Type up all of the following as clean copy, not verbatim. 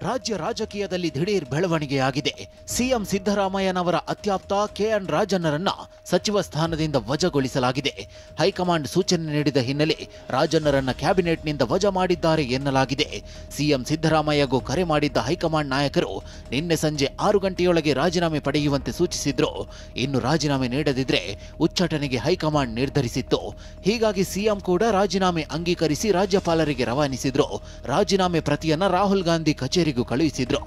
ರಾಜ್ಯ ರಾಜಕೀಯದಲ್ಲಿ ದಿಢೀರ್ ಬೆಳವಣಿಗೆಯಾಗಿದೆ. ಸಿಎಂ ಸಿದ್ದರಾಮಯ್ಯನವರ ಅತ್ಯಾಪ್ತ ಕೆಎನ್ ರಾಜಣ್ಣರನ್ನ ಸಚಿವ ಸ್ಥಾನದಿಂದ ವಜಾಗೊಳಿಸಲಾಗಿದೆ. ಹೈಕಮಾಂಡ್ ಸೂಚನೆ ನೀಡಿದ ಹಿನ್ನೆಲೆ ರಾಜಣ್ಣರನ್ನ ಕ್ಯಾಬಿನೆಟ್ನಿಂದ ವಜಾ ಮಾಡಿದ್ದಾರೆ ಎನ್ನಲಾಗಿದೆ. ಸಿಎಂ ಸಿದ್ದರಾಮಯ್ಯಗೂ ಕರೆ ಮಾಡಿದ್ದ ಹೈಕಮಾಂಡ್ ನಾಯಕರು ನಿನ್ನೆ ಸಂಜೆ 6 ಗಂಟೆಯೊಳಗೆ ರಾಜೀನಾಮೆ ಪಡೆಯುವಂತೆ ಸೂಚಿಸಿದ್ರು. ಇನ್ನು ರಾಜೀನಾಮೆ ನೀಡದಿದ್ರೆ ಉಚ್ಚಾಟನೆಗೆ ಹೈಕಮಾಂಡ್ ನಿರ್ಧರಿಸಿತ್ತು. ಹೀಗಾಗಿ ಸಿಎಂ ಕೂಡ ರಾಜೀನಾಮೆ ಅಂಗೀಕರಿಸಿ ರಾಜ್ಯಪಾಲರಿಗೆ ರವಾನಿಸಿದ್ರು. ರಾಜೀನಾಮೆ ಪ್ರತಿಯನ್ನ ರಾಹುಲ್ ಗಾಂಧಿ ಕಚೇರಿಗೂ ಕಳುಹಿಸಿದ್ರು.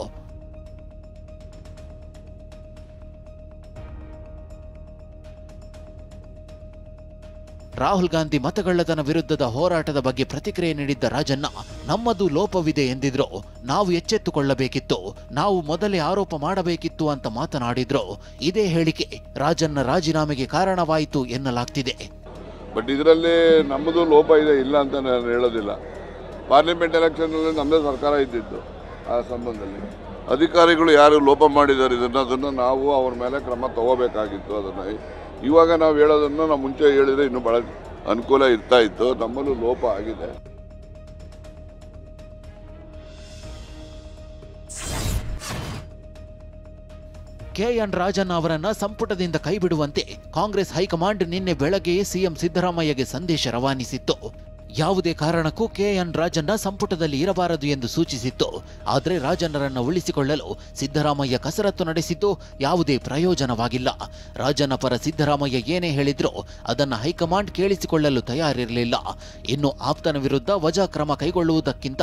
ರಾಹುಲ್ ಗಾಂಧಿ ಮತಗಳ್ಳತನ ವಿರುದ್ಧದ ಹೋರಾಟದ ಬಗ್ಗೆ ಪ್ರತಿಕ್ರಿಯೆ ನೀಡಿದ್ದ ರಾಜಣ್ಣ, ನಮ್ಮದು ಲೋಪವಿದೆ ಎಂದಿದ್ರು. ನಾವು ಎಚ್ಚೆತ್ತುಕೊಳ್ಳಬೇಕಿತ್ತು, ನಾವು ಮೊದಲೇ ಆರೋಪ ಮಾಡಬೇಕಿತ್ತು ಅಂತ ಮಾತನಾಡಿದ್ರು. ಇದೇ ಹೇಳಿಕೆ ರಾಜಣ್ಣ ರಾಜೀನಾಮೆಗೆ ಕಾರಣವಾಯಿತು ಎನ್ನಲಾಗ್ತಿದೆ. ಬಟ್ ಇದರಲ್ಲಿ ನಮ್ಮದು ಲೋಪ ಇದೆ ಇಲ್ಲ ಅಂತ ನಾನು ಹೇಳೋದಿಲ್ಲ. ಪಾರ್ಲಿಮೆಂಟ್ ಎಲೆಕ್ಷನ್ನಲ್ಲಿ ನಮ್ಮದೇ ಸರ್ಕಾರ ಇದ್ದಿದ್ದು. ಆ ಸಂಬಂಧದಲ್ಲಿ ಅಧಿಕಾರಿಗಳು ಯಾರು ಲೋಪ ಮಾಡಿದ್ದಾರೆ ಅದನ್ನು ನಾವು ಅವ್ರ ಮೇಲೆ ಕ್ರಮ ತಗೋಬೇಕಾಗಿತ್ತು. ಅದನ್ನು ಇವಾಗ ನಾವು ಹೇಳೋದನ್ನು ನಾವು ಮುಂಚೆ ಹೇಳಿದರೆ ಇನ್ನೂ ಭಾಳ ಅನುಕೂಲ ಇರ್ತಾ ಇತ್ತು. ನಮ್ಮಲ್ಲೂ ಲೋಪ ಆಗಿದೆ. ಕೆಎನ್ ರಾಜಣ್ಣ ಅವರನ್ನ ಸಂಪುಟದಿಂದ ಕೈಬಿಡುವಂತೆ ಕಾಂಗ್ರೆಸ್ ಹೈಕಮಾಂಡ್ ನಿನ್ನೆ ಬೆಳಗ್ಗೆಯೇ ಸಿಎಂ ಸಿದ್ದರಾಮಯ್ಯಗೆ ಸಂದೇಶ ರವಾನಿಸಿತ್ತು. ಯಾವುದೇ ಕಾರಣಕ್ಕೂ ಕೆಎನ್ ರಾಜಣ್ಣ ಸಂಪುಟದಲ್ಲಿ ಇರಬಾರದು ಎಂದು ಸೂಚಿಸಿತ್ತು. ಆದರೆ ರಾಜಣ್ಣರನ್ನ ಉಳಿಸಿಕೊಳ್ಳಲು ಸಿದ್ದರಾಮಯ್ಯ ಕಸರತ್ತು ನಡೆಸಿದ್ದು ಯಾವುದೇ ಪ್ರಯೋಜನವಾಗಿಲ್ಲ. ರಾಜಣ್ಣ ಪರ ಸಿದ್ದರಾಮಯ್ಯ ಏನೇ ಹೇಳಿದ್ರೂ ಅದನ್ನು ಹೈಕಮಾಂಡ್ ಕೇಳಿಸಿಕೊಳ್ಳಲು ತಯಾರಿರಲಿಲ್ಲ. ಇನ್ನು ಆಪ್ತನ ವಿರುದ್ಧ ವಜಾ ಕ್ರಮ ಕೈಗೊಳ್ಳುವುದಕ್ಕಿಂತ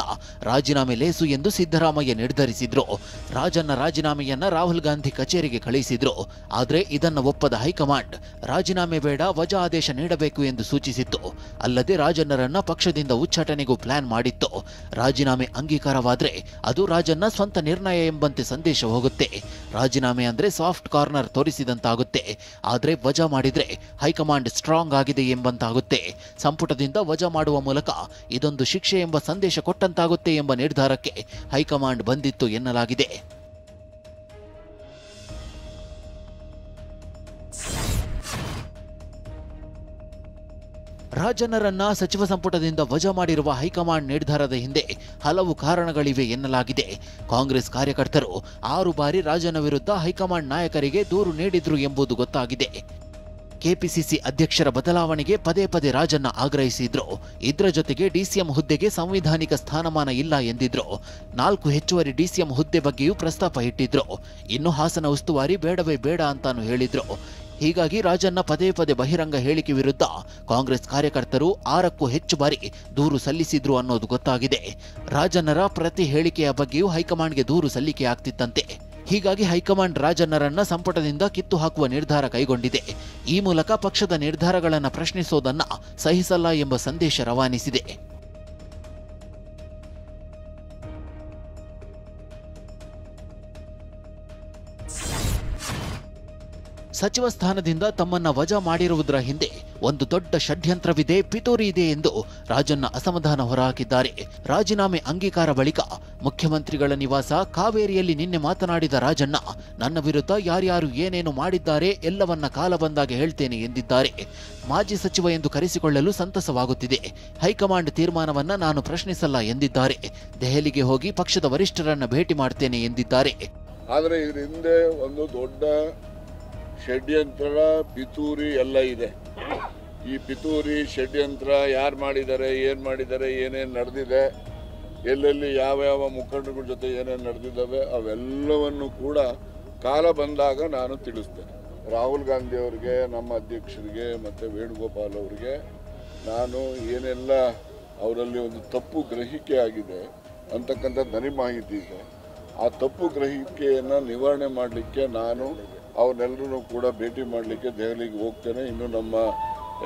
ರಾಜೀನಾಮೆ ಲೇಸು ಎಂದು ಸಿದ್ದರಾಮಯ್ಯ ನಿರ್ಧರಿಸಿದ್ರು. ರಾಜಣ್ಣ ರಾಜೀನಾಮೆಯನ್ನ ರಾಹುಲ್ ಗಾಂಧಿ ಕಚೇರಿಗೆ ಕಳುಹಿಸಿದ್ರು. ಆದರೆ ಇದನ್ನು ಒಪ್ಪದ ಹೈಕಮಾಂಡ್ ರಾಜೀನಾಮೆ ಬೇಡ, ವಜಾ ಆದೇಶ ನೀಡಬೇಕು ಎಂದು ಸೂಚಿಸಿತ್ತು. ಅಲ್ಲದೆ ರಾಜಣ್ಣರನ್ನ ಪಕ್ಷದಿಂದ ಉಚ್ಚಾಟನೆಗೂ ಪ್ಲಾನ್ ಮಾಡಿತ್ತು. ರಾಜೀನಾಮೆ ಅಂಗೀಕಾರವಾದ್ರೆ ಅದು ರಾಜಣ್ಣ ಸ್ವಂತ ನಿರ್ಣಯ ಎಂಬಂತೆ ಸಂದೇಶ ಹೋಗುತ್ತೆ. ರಾಜೀನಾಮೆ ಅಂದ್ರೆ ಸಾಫ್ಟ್ ಕಾರ್ನರ್ ತೋರಿಸಿದಂತಾಗುತ್ತೆ. ಆದ್ರೆ ವಜಾ ಮಾಡಿದ್ರೆ ಹೈಕಮಾಂಡ್ ಸ್ಟ್ರಾಂಗ್ ಆಗಿದೆ ಎಂಬಂತಾಗುತ್ತೆ. ಸಂಪುಟದಿಂದ ವಜಾ ಮಾಡುವ ಮೂಲಕ ಇದೊಂದು ಶಿಕ್ಷೆ ಎಂಬ ಸಂದೇಶ ಕೊಟ್ಟಂತಾಗುತ್ತೆ ಎಂಬ ನಿರ್ಧಾರಕ್ಕೆ ಹೈಕಮಾಂಡ್ ಬಂದಿತ್ತು ಎನ್ನಲಾಗಿದೆ. ರಾಜಣ್ಣರನ್ನ ಸಚಿವ ಸಂಪುಟದಿಂದ ವಜಾ ಮಾಡಿರುವ ಹೈಕಮಾಂಡ್ ನಿರ್ಧಾರದ ಹಿಂದೆ ಹಲವು ಕಾರಣಗಳಿವೆ ಎನ್ನಲಾಗಿದೆ. ಕಾಂಗ್ರೆಸ್ ಕಾರ್ಯಕರ್ತರು 6 ಬಾರಿ ರಾಜಣ್ಣ ವಿರುದ್ಧ ಹೈಕಮಾಂಡ್ ನಾಯಕರಿಗೆ ದೂರು ನೀಡಿದ್ರು ಎಂಬುದು ಗೊತ್ತಾಗಿದೆ. ಕೆಪಿಸಿಸಿ ಅಧ್ಯಕ್ಷರ ಬದಲಾವಣೆಗೆ ಪದೇ ಪದೇ ರಾಜಣ್ಣ ಆಗ್ರಹಿಸಿದ್ರು. ಇದರ ಜೊತೆಗೆ ಡಿಸಿಎಂ ಹುದ್ದೆಗೆ ಸಂವಿಧಾನಿಕ ಸ್ಥಾನಮಾನ ಇಲ್ಲ ಎಂದಿದ್ರು. 4 ಹೆಚ್ಚುವರಿ ಡಿಸಿಎಂ ಹುದ್ದೆ ಬಗ್ಗೆಯೂ ಪ್ರಸ್ತಾಪ ಇಟ್ಟಿದ್ರು. ಇನ್ನು ಹಾಸನ ಉಸ್ತುವಾರಿ ಬೇಡವೇ ಬೇಡ ಅಂತಾನು ಹೇಳಿದ್ರು. ಹೀಗಾಗಿ ರಾಜಣ್ಣ ಪದೇ ಪದೇ ಬಹಿರಂಗ ಹೇಳಿಕೆ ವಿರುದ್ಧ ಕಾಂಗ್ರೆಸ್ ಕಾರ್ಯಕರ್ತರು 6ಕ್ಕೂ ಹೆಚ್ಚು ಬಾರಿ ದೂರು ಸಲ್ಲಿಸಿದ್ರು ಅನ್ನೋದು ಗೊತ್ತಾಗಿದೆ. ರಾಜಣ್ಣರ ಪ್ರತಿ ಹೇಳಿಕೆಯ ಬಗ್ಗೆಯೂ ಹೈಕಮಾಂಡ್ಗೆ ದೂರು ಸಲ್ಲಿಕೆಯಾಗ್ತಿತ್ತಂತೆ. ಹೀಗಾಗಿ ಹೈಕಮಾಂಡ್ ರಾಜಣ್ಣರನ್ನ ಸಂಪುಟದಿಂದ ಕಿತ್ತು ಹಾಕುವ ನಿರ್ಧಾರ ಕೈಗೊಂಡಿದೆ. ಈ ಮೂಲಕ ಪಕ್ಷದ ನಿರ್ಧಾರಗಳನ್ನು ಪ್ರಶ್ನಿಸೋದನ್ನ ಸಹಿಸಲ್ಲ ಎಂಬ ಸಂದೇಶ ರವಾನಿಸಿದೆ. ಸಚಿವ ಸ್ಥಾನದಿಂದ ತಮ್ಮನ್ನ ವಜಾ ಮಾಡಿರುವುದರ ಹಿಂದೆ ಒಂದು ದೊಡ್ಡ ಷಡ್ಯಂತ್ರವಿದೆ, ಪಿತೂರಿ ಇದೆ ಎಂದು ರಾಜಣ್ಣ ಅಸಮಾಧಾನ ಹೊರಹಾಕಿದ್ದಾರೆ. ರಾಜೀನಾಮೆ ಅಂಗೀಕಾರ ಬಳಿಕ ಮುಖ್ಯಮಂತ್ರಿಗಳ ನಿವಾಸ ಕಾವೇರಿಯಲ್ಲಿ ನಿನ್ನೆ ಮಾತನಾಡಿದ ರಾಜಣ್ಣ, ನನ್ನ ವಿರುದ್ಧ ಯಾರ್ಯಾರು ಏನೇನು ಮಾಡಿದ್ದಾರೆ ಎಲ್ಲವನ್ನ ಕಾಲ ಬಂದಾಗ ಹೇಳ್ತೇನೆ ಎಂದಿದ್ದಾರೆ. ಮಾಜಿ ಸಚಿವ ಎಂದು ಕರೆಸಿಕೊಳ್ಳಲು ಸಂತಸವಾಗುತ್ತಿದೆ. ಹೈಕಮಾಂಡ್ ತೀರ್ಮಾನವನ್ನ ನಾನು ಪ್ರಶ್ನಿಸಲ್ಲ ಎಂದಿದ್ದಾರೆ. ದೆಹಲಿಗೆ ಹೋಗಿ ಪಕ್ಷದ ವರಿಷ್ಠರನ್ನ ಭೇಟಿ ಮಾಡ್ತೇನೆ ಎಂದಿದ್ದಾರೆ. ಆದರೆ ಇದರ ಹಿಂದೆ ಒಂದು ದೊಡ್ಡ ಷಡ್ಯಂತ್ರ, ಪಿತೂರಿ ಎಲ್ಲ ಇದೆ. ಈ ಪಿತೂರಿ ಷಡ್ಯಂತ್ರ ಯಾರು ಮಾಡಿದ್ದಾರೆ, ಏನು ಮಾಡಿದ್ದಾರೆ, ಏನೇನು ನಡೆದಿದೆ, ಎಲ್ಲೆಲ್ಲಿ ಯಾವ ಮುಖಂಡಗಳ ಜೊತೆ ಏನೇನು ನಡೆದಿದ್ದಾವೆ ಅವೆಲ್ಲವನ್ನು ಕೂಡ ಕಾಲ ಬಂದಾಗ ನಾನು ತಿಳಿಸ್ತೇನೆ. ರಾಹುಲ್ ಗಾಂಧಿ ಅವರಿಗೆ, ನಮ್ಮ ಅಧ್ಯಕ್ಷರಿಗೆ ಮತ್ತು ವೇಣುಗೋಪಾಲ್ ಅವರಿಗೆ ನಾನು ಏನೆಲ್ಲ ಅವರಲ್ಲಿ ಒಂದು ತಪ್ಪು ಗ್ರಹಿಕೆ ಆಗಿದೆ ಅಂತಕ್ಕಂಥ ನನಗೆ ಮಾಹಿತಿ ಇದೆ. ಆ ತಪ್ಪು ಗ್ರಹಿಕೆಯನ್ನು ನಿವಾರಣೆ ಮಾಡಲಿಕ್ಕೆ ನಾನು ಅವನ್ನೆಲ್ಲರೂ ಕೂಡ ಭೇಟಿ ಮಾಡಲಿಕ್ಕೆ ದೆಹಲಿಗೆ ಹೋಗ್ತೇನೆ. ಇನ್ನು ನಮ್ಮ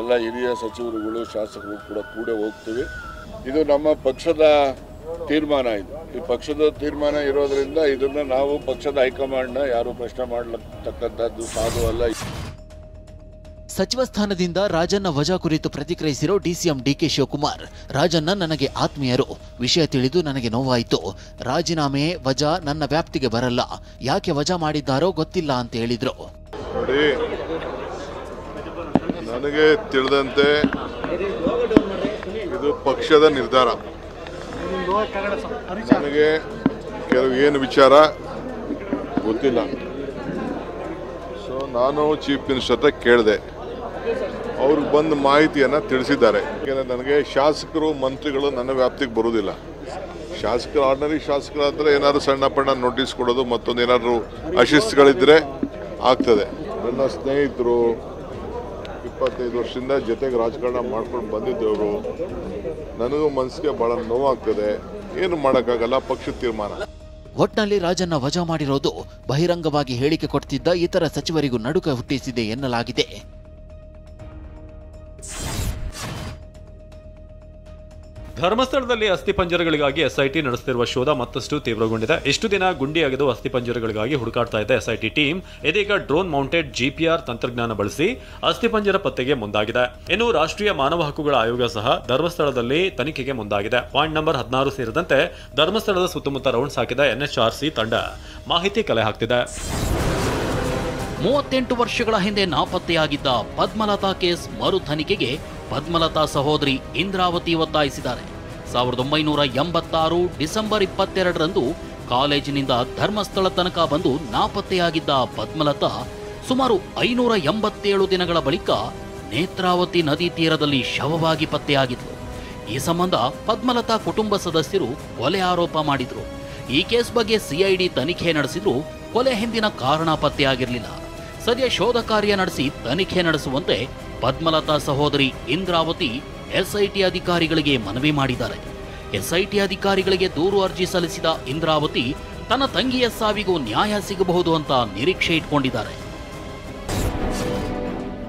ಎಲ್ಲ ಹಿರಿಯ ಸಚಿವರುಗಳು, ಶಾಸಕರು ಕೂಡ ಹೋಗ್ತೀವಿ. ಇದು ನಮ್ಮ ಪಕ್ಷದ ತೀರ್ಮಾನ. ಈ ಪಕ್ಷದ ತೀರ್ಮಾನ ಇರೋದ್ರಿಂದ ಇದನ್ನು ನಾವು ಪಕ್ಷದ ಹೈಕಮಾಂಡ್ನ ಯಾರು ಪ್ರಶ್ನೆ ಮಾಡತಕ್ಕಂಥದ್ದು ಸಾಧು ಅಲ್ಲ. ಸಚಿವ ಸ್ಥಾನದಿಂದ ರಾಜಣ್ಣ ವಜಾ ಕುರಿತು ಪ್ರತಿಕ್ರಿಯಿಸಿರೋ ಡಿಸಿಎಂ ಡಿಕೆ ಶಿವಕುಮಾರ್, ರಾಜಣ್ಣ ನನಗೆ ಆತ್ಮೀಯರು, ವಿಷಯ ತಿಳಿದು ನನಗೆ ನೋವಾಯಿತು. ರಾಜೀನಾಮೆ ವಜಾ ನನ್ನ ವ್ಯಾಪ್ತಿಗೆ ಬರಲ್ಲ, ಯಾಕೆ ವಜಾ ಮಾಡಿದ್ದಾರೋ ಗೊತ್ತಿಲ್ಲ ಅಂತ ಹೇಳಿದ್ರು. ನೋಡಿ, ನನಗೆ ತಿಳಿದಂತೆ ಇದು ಪಕ್ಷದ ನಿರ್ಧಾರ. ನನಗೆ ಕೆಲವು ಏನು ವಿಚಾರ ಗೊತ್ತಿಲ್ಲ. ಸೊ ನಾನು ಚೀಫ್ ಮಿನಿಸ್ಟರ್ ಹತ್ರ ಕೇಳಿದೆ, ಅವ್ರಿಗೆ ಬಂದ ಮಾಹಿತಿಯನ್ನು ತಿಳಿಸಿದ್ದಾರೆ. ಯಾಕೆಂದರೆ ನನಗೆ ಶಾಸಕರು ಮಂತ್ರಿಗಳು ನನ್ನ ವ್ಯಾಪ್ತಿಗೆ ಬರುವುದಿಲ್ಲ. ಶಾಸಕರು ಆರ್ಡಿನರಿ ಶಾಸಕರಾದರೆ ಏನಾದ್ರು ಸಣ್ಣ ಪಣ್ಣ ನೋಟಿಸ್ ಕೊಡೋದು, ಮತ್ತೊಂದು ಏನಾದರೂ ಅಶಿಸ್ತುಗಳಿದ್ದರೆ ಆಗ್ತದೆ. ನನ್ನ ಸ್ನೇಹಿತರು 25 ವರ್ಷದಿಂದ ಜೊತೆಗೆ ರಾಜಕಾರಣ ಮಾಡ್ಕೊಂಡು ಬಂದಿದ್ದವರು, ನನಗೂ ಮನಸ್ಸಿಗೆ ಭಾಳ ನೋವಾಗ್ತದೆ. ಏನು ಮಾಡೋಕ್ಕಾಗಲ್ಲ, ಪಕ್ಷದ ತೀರ್ಮಾನ. ಒಟ್ನಲ್ಲಿ ರಾಜನ್ನ ವಜಾ ಮಾಡಿರೋದು ಬಹಿರಂಗವಾಗಿ ಹೇಳಿಕೆ ಕೊಡ್ತಿದ್ದ ಇತರ ಸಚಿವರಿಗೂ ನಡುಕ ಹುಟ್ಟಿಸಿದೆ ಎನ್ನಲಾಗಿದೆ. ಧರ್ಮಸ್ಥಳದಲ್ಲಿ ಅಸ್ಥಿಪಂಜರಗಳಿಗಾಗಿ ಎಸ್ಐಟಿ ನಡೆಸುತ್ತಿರುವ ಶೋಧ ಮತ್ತಷ್ಟು ತೀವ್ರಗೊಂಡಿದೆ. ಇಷ್ಟು ದಿನ ಗುಂಡಿಯಾಗಿದ್ದು ಅಸ್ಥಿಪಂಜರಗಳಿಗಾಗಿ ಹುಡುಕಾಡ್ತಾ ಇದ್ದ ಎಸ್ಐಟಿ ಟೀಮ್ ಇದೀಗ ಡ್ರೋನ್ ಮೌಂಟೆಡ್ ಜಿಪಿಆರ್ ತಂತ್ರಜ್ಞಾನ ಬಳಸಿ ಅಸ್ಥಿಪಂಜರ ಪತ್ತೆಗೆ ಮುಂದಾಗಿದೆ. ಇನ್ನು ರಾಷ್ಟ್ರೀಯ ಮಾನವ ಹಕ್ಕುಗಳ ಆಯೋಗ ಸಹ ಧರ್ಮಸ್ಥಳದಲ್ಲಿ ತನಿಖೆಗೆ ಮುಂದಾಗಿದೆ. ಪಾಯಿಂಟ್ ನಂಬರ್ 16 ಸೇರಿದಂತೆ ಧರ್ಮಸ್ಥಳದ ಸುತ್ತಮುತ್ತ ರೌಂಡ್ಸ್ ಹಾಕಿದ ಎನ್ಎಚ್ಆರ್ಸಿ ತಂಡ ಮಾಹಿತಿ ಕಲೆ ಹಾಕ್ತಿದೆ. 38 ವರ್ಷಗಳ ಹಿಂದೆ ನಾಪತ್ತೆಯಾಗಿದ್ದ ಪದ್ಮಲತಾ ಕೇಸ್ ಮರು ತನಿಖೆಗೆ ಪದ್ಮಲತಾ ಸಹೋದರಿ ಇಂದ್ರಾವತಿ ಒತ್ತಾಯಿಸಿದ್ದಾರೆ. 1986 ಡಿಸೆಂಬರ್ 22ರಂದು ಕಾಲೇಜಿನಿಂದ ಧರ್ಮಸ್ಥಳ ತನಕ ಬಂದು ನಾಪತ್ತೆಯಾಗಿದ್ದ ಪದ್ಮಲತಾ ಸುಮಾರು 587 ದಿನಗಳ ಬಳಿಕ ನೇತ್ರಾವತಿ ನದಿ ತೀರದಲ್ಲಿ ಶವವಾಗಿ ಪತ್ತೆಯಾಗಿದ್ದರು. ಈ ಸಂಬಂಧ ಪದ್ಮಲತಾ ಕುಟುಂಬ ಸದಸ್ಯರು ಕೊಲೆ ಆರೋಪ ಮಾಡಿದ್ರು. ಈ ಕೇಸ್ ಬಗ್ಗೆ ಸಿಐಡಿ ತನಿಖೆ ನಡೆಸಿದ್ರು. ಕೊಲೆ ಹಿಂದಿನ ಕಾರಣ ಪತ್ತೆಯಾಗಿರಲಿಲ್ಲ. ಸದ್ಯ ಶೋಧ ಕಾರ್ಯ ನಡೆಸಿ ತನಿಖೆ ನಡೆಸುವಂತೆ ಪದ್ಮಲತಾ ಸಹೋದರಿ ಇಂದ್ರಾವತಿ ಎಸ್ಐಟಿ ಅಧಿಕಾರಿಗಳಿಗೆ ಮನವಿ ಮಾಡಿದ್ದಾರೆ. ಎಸ್ಐಟಿ ಅಧಿಕಾರಿಗಳಿಗೆ ದೂರು ಅರ್ಜಿ ಸಲ್ಲಿಸಿದ ಇಂದ್ರಾವತಿ ತನ್ನ ತಂಗಿಯ ಸಾವಿಗೂ ನ್ಯಾಯ ಸಿಗಬಹುದು ಅಂತ ನಿರೀಕ್ಷೆ ಇಟ್ಕೊಂಡಿದ್ದಾರೆ.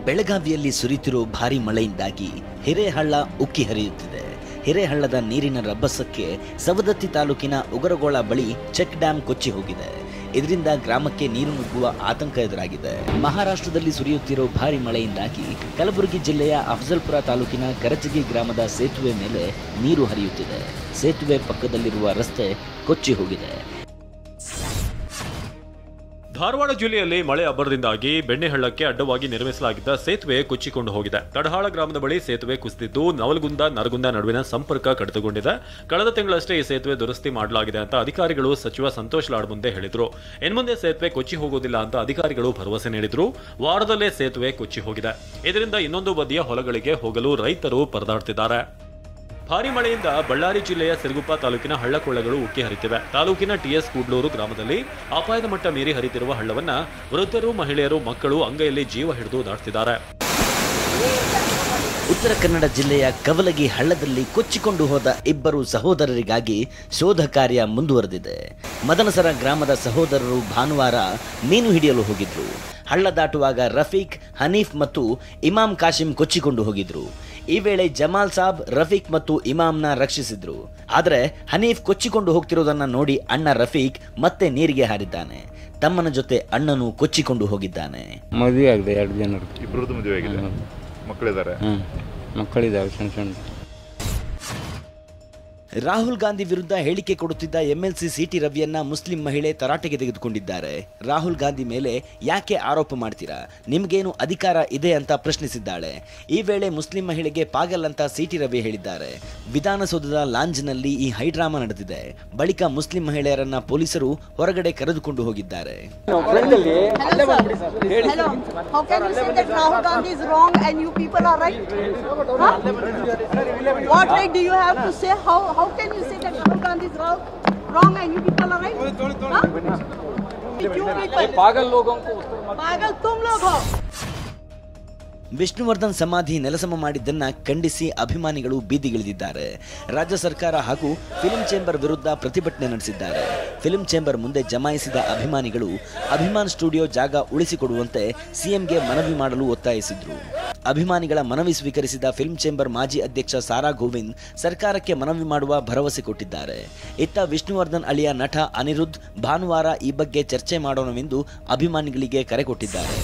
ಬೆಳಗಾವಿಯಲ್ಲಿ ಸುರಿತಿರುವ ಭಾರಿ ಮಳೆಯಿಂದಾಗಿ ಹಿರೇಹಳ್ಳ ಉಕ್ಕಿ ಹರಿಯುತ್ತಿದೆ. ಹಿರೇಹಳ್ಳದ ನೀರಿನ ರಭಸಕ್ಕೆ ಸವದತ್ತಿ ತಾಲೂಕಿನ ಉಗರಗೋಳ ಬಳಿ ಚೆಕ್ ಡ್ಯಾಂ ಕೊಚ್ಚಿ ಹೋಗಿದೆ. ಇದರಿಂದ ಗ್ರಾಮಕ್ಕೆ ನೀರು ನುಗ್ಗುವ ಆತಂಕ ಎದುರಾಗಿದೆ. ಮಹಾರಾಷ್ಟ್ರದಲ್ಲಿ ಸುರಿಯುತ್ತಿರುವ ಭಾರಿ ಮಳೆಯಿಂದಾಗಿ ಕಲಬುರಗಿ ಜಿಲ್ಲೆಯ ಅಫಜಲ್ಪುರ ತಾಲೂಕಿನ ಕರಚಗಿ ಗ್ರಾಮದ ಸೇತುವೆ ಮೇಲೆ ನೀರು ಹರಿಯುತ್ತಿದೆ. ಸೇತುವೆ ಪಕ್ಕದಲ್ಲಿರುವ ರಸ್ತೆ ಕೊಚ್ಚಿ ಹೋಗಿದೆ. ಧಾರವಾಡ ಜಿಲ್ಲೆಯಲ್ಲಿ ಮಳೆ ಅಬ್ಬರದಿಂದಾಗಿ ಬೆಣ್ಣೆಹಳ್ಳಕ್ಕೆ ಅಡ್ಡವಾಗಿ ನಿರ್ಮಿಸಲಾಗಿದ್ದ ಸೇತುವೆ ಕೊಚ್ಚಿಕೊಂಡು ಹೋಗಿದೆ. ತಡಹಾಳ ಗ್ರಾಮದ ಬಳಿ ಸೇತುವೆ ಕುಸಿದಿದ್ದು ನವಲಗುಂದ ನರಗುಂದ ನಡುವಿನ ಸಂಪರ್ಕ ಕಡಿತಗೊಂಡಿದೆ. ಕಳೆದ ತಿಂಗಳಷ್ಟೇ ಈ ಸೇತುವೆ ದುರಸ್ತಿ ಮಾಡಲಾಗಿದೆ ಅಂತ ಅಧಿಕಾರಿಗಳು ಸಚಿವ ಸಂತೋಷ್ ಲಾಡ್ ಮುಂದೆ ಹೇಳಿದ್ರು. ಇನ್ಮುಂದೆ ಸೇತುವೆ ಕೊಚ್ಚಿ ಹೋಗುವುದಿಲ್ಲ ಅಂತ ಅಧಿಕಾರಿಗಳು ಭರವಸೆ ನೀಡಿದ್ರು. ವಾರದಲ್ಲೇ ಸೇತುವೆ ಕೊಚ್ಚಿ ಹೋಗಿದೆ. ಇದರಿಂದ ಇನ್ನೊಂದು ಬದಿಯ ಹೊಲಗಳಿಗೆ ಹೋಗಲು ರೈತರು ಪರದಾಡ್ತಿದ್ದಾರೆ. ಭಾರಿ ಮಳೆಯಿಂದ ಬಳ್ಳಾರಿ ಜಿಲ್ಲೆಯ ಸಿರುಗುಪ್ಪ ತಾಲೂಕಿನ ಹಳ್ಳಕೊಳ್ಳಗಳು ಉಕ್ಕಿ ಹರಿತಿವೆ. ತಾಲೂಕಿನ ಟಿಎಸ್ ಕೂಡ್ಲೂರು ಗ್ರಾಮದಲ್ಲಿ ಅಪಾಯದ ಮಟ್ಟ ಮೀರಿ ಹರಿತಿರುವ ಹಳ್ಳವನ್ನ ವೃದ್ಧರು, ಮಹಿಳೆಯರು, ಮಕ್ಕಳು ಅಂಗೈಯಲ್ಲಿ ಜೀವ ಹಿಡಿದು ದಾಟ್ತಿದ್ದಾರೆ. ಉತ್ತರ ಕನ್ನಡ ಜಿಲ್ಲೆಯ ಕವಲಗಿ ಹಳ್ಳದಲ್ಲಿ ಕೊಚ್ಚಿಕೊಂಡು ಹೋದ ಇಬ್ಬರು ಸಹೋದರರಿಗಾಗಿ ಶೋಧ ಕಾರ್ಯ ಮುಂದುವರೆದಿದೆ. ಮದನಸರ ಗ್ರಾಮದ ಸಹೋದರರು ಭಾನುವಾರ ಮೀನು ಹಿಡಿಯಲು ಹೋಗಿದ್ರು. ಹಳ್ಳ ದಾಟುವಾಗ ರಫೀಕ್, ಹನೀಫ್ ಮತ್ತು ಇಮಾಮ್ ಕಾಶಿಂ ಕೊಚ್ಚಿಕೊಂಡು ಹೋಗಿದ್ರು. ಈ ವೇಳೆ ಜಮಾಲ್ ಸಾಬ್ ರಫೀಕ್ ಮತ್ತು ಇಮಾಮ್ನ ರಕ್ಷಿಸಿದ್ರು. ಆದರೆ ಹನೀಫ್ ಕೊಚ್ಚಿಕೊಂಡು ಹೋಗ್ತಿರೋದನ್ನ ನೋಡಿ ಅಣ್ಣ ರಫೀಕ್ ಮತ್ತೆ ನೀರಿಗೆ ಹಾರಿದ್ದಾನೆ. ತಮ್ಮನ ಜೊತೆ ಅಣ್ಣನು ಕೊಚ್ಚಿಕೊಂಡು ಹೋಗಿದ್ದಾನೆ. ಮದುವೆ ಆಗಿದೆ, 2 ಜನರು. ಇಬ್ಬರದ್ದು ಮದುವೆ ಆಗಿದೆ, ಮಕ್ಕಳಿದ್ದಾರೆ. ಮಕ್ಕಳಿದ್ದಾವೆ ಸಣ್ಣ ಸಣ್ಣ. ರಾಹುಲ್ ಗಾಂಧಿ ವಿರುದ್ಧ ಹೇಳಿಕೆ ಕೊಡುತ್ತಿದ್ದ ಎಂಎಲ್ಸಿ ಸಿಟಿ ರವಿಯನ್ನ ಮುಸ್ಲಿಂ ಮಹಿಳೆ ತರಾಟೆಗೆ ತೆಗೆದುಕೊಂಡಿದ್ದಾರೆ. ರಾಹುಲ್ ಗಾಂಧಿ ಮೇಲೆ ಯಾಕೆ ಆರೋಪ ಮಾಡ್ತೀರಾ, ನಿಮಗೇನು ಅಧಿಕಾರ ಇದೆ ಅಂತ ಪ್ರಶ್ನಿಸಿದ್ದಾಳೆ. ಈ ವೇಳೆ ಮುಸ್ಲಿಂ ಮಹಿಳೆಗೆ ಪಾಗಲ್ ಅಂತ ಸಿಟಿ ರವಿ ಹೇಳಿದ್ದಾರೆ. ವಿಧಾನಸೌಧದ ಲಾಂಜ್ನಲ್ಲಿ ಈ ಹೈಡ್ರಾಮಾ ನಡೆದಿದೆ. ಬಳಿಕ ಮುಸ್ಲಿಂ ಮಹಿಳೆಯರನ್ನ ಪೊಲೀಸರು ಹೊರಗಡೆ ಕರೆದುಕೊಂಡು ಹೋಗಿದ್ದಾರೆ. How can you say that Rahul Gandhi is wrong and you people are right? पागल लोगों को पागल तुम लोग हो. ವಿಷ್ಣುವರ್ಧನ್ ಸಮಾಧಿ ನೆಲಸಮ ಮಾಡಿದ್ದನ್ನ ಖಂಡಿಸಿ ಅಭಿಮಾನಿಗಳು ಬೀದಿಗಿಳಿದಿದ್ದಾರೆ. ರಾಜ್ಯ ಸರ್ಕಾರ ಹಾಗೂ ಫಿಲ್ಮ್ ಚೇಂಬರ್ ವಿರುದ್ಧ ಪ್ರತಿಭಟನೆ ನಡೆಸಿದ್ದಾರೆ. ಫಿಲ್ಮ್ ಚೇಂಬರ್ ಮುಂದೆ ಜಮಾಯಿಸಿದ ಅಭಿಮಾನಿಗಳು ಅಭಿಮಾನ್ ಸ್ಟುಡಿಯೋ ಜಾಗ ಉಳಿಸಿಕೊಡುವಂತೆ ಸಿಎಂಗೆ ಮನವಿ ಮಾಡಲು ಒತ್ತಾಯಿಸಿದ್ರು. ಅಭಿಮಾನಿಗಳ ಮನವಿ ಸ್ವೀಕರಿಸಿದ ಫಿಲ್ಮ್ ಚೇಂಬರ್ ಮಾಜಿ ಅಧ್ಯಕ್ಷ ಸಾರಾ ಗೋವಿಂದ್ ಸರ್ಕಾರಕ್ಕೆ ಮನವಿ ಮಾಡುವ ಭರವಸೆ ಕೊಟ್ಟಿದ್ದಾರೆ. ಇತ್ತ ವಿಷ್ಣುವರ್ಧನ್ ಅಳಿಯ ನಟ ಅನಿರುದ್ಧ್ ಭಾನುವಾರ ಈ ಬಗ್ಗೆ ಚರ್ಚೆ ಮಾಡೋಣವೆಂದು ಅಭಿಮಾನಿಗಳಿಗೆ ಕರೆ ಕೊಟ್ಟಿದ್ದಾರೆ.